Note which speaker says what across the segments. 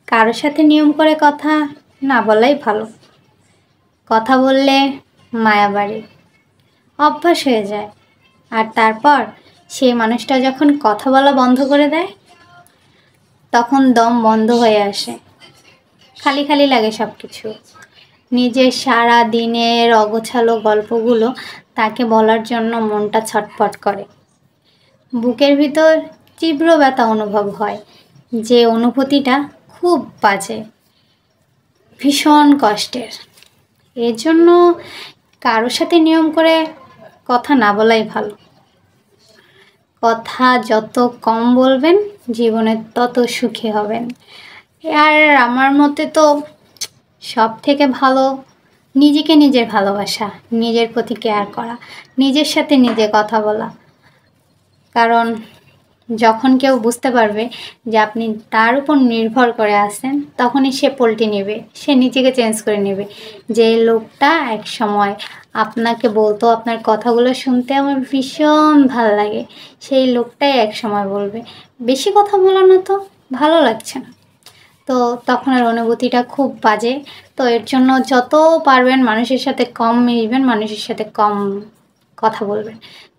Speaker 1: কারো সাথে নিয়ম করে কথা না বলাই ভালো। কথা বললে মায়া বাড়ে, অভ্যাস হয়ে যায়, আর তারপর সেই মানুষটা যখন কথা বলা বন্ধ করে দেয় তখন দম বন্ধ হয়ে আসে, খালি খালি লাগে সব কিছু। নিজের সারা দিনের অগোছালো গল্পগুলো তাকে বলার জন্য মনটা ছটফট করে। বুকের ভিতর তীব্র ব্যথা অনুভব হয়, যে অনুভূতিটা খুব বাজে, ভীষণ কষ্টের। এর জন্য কারোর সাথে নিয়ম করে কথা না বলাই ভালো। কথা যত কম বলবেন জীবনে তত সুখী হবেন। আর আমার মতে তো সব থেকে ভালো নিজেকে নিজের ভালোবাসা, নিজের প্রতি কেয়ার করা, নিজের সাথে নিজে কথা বলা। কারণ যখন কেউ বুঝতে পারবে যে আপনি তার উপর নির্ভর করে আছেন, তখনই সে পল্টি নেবে, সে নিজেকে চেঞ্জ করে নেবে। যে লোকটা এক সময় আপনাকে বলতো আপনার কথাগুলো শুনতে আমার ভীষণ ভালো লাগে, সেই লোকটাই এক সময় বলবে বেশি কথা বলো না তো, ভালো লাগছে না। তো তখন আর অনুভূতিটা খুব বাজে। তো এর জন্য যত পারবেন মানুষের সাথে কম মিশবেন, মানুষের সাথে কম কথা বলবেন।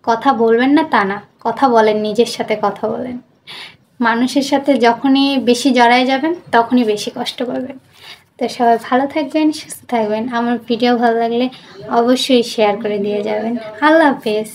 Speaker 1: কথা বলবেন না তা না, কথা বলেন, নিজের সাথে কথা বলেন। মানুষের সাথে যখনই বেশি জড়ায় যাবেন তখনই বেশি কষ্ট পাবেন। তো সবাই ভালো থাকবেন, সুস্থ থাকবেন। আমার ভিডিও ভালো লাগলে অবশ্যই শেয়ার করে দিয়ে যাবেন। আল্লাহ হাফেজ।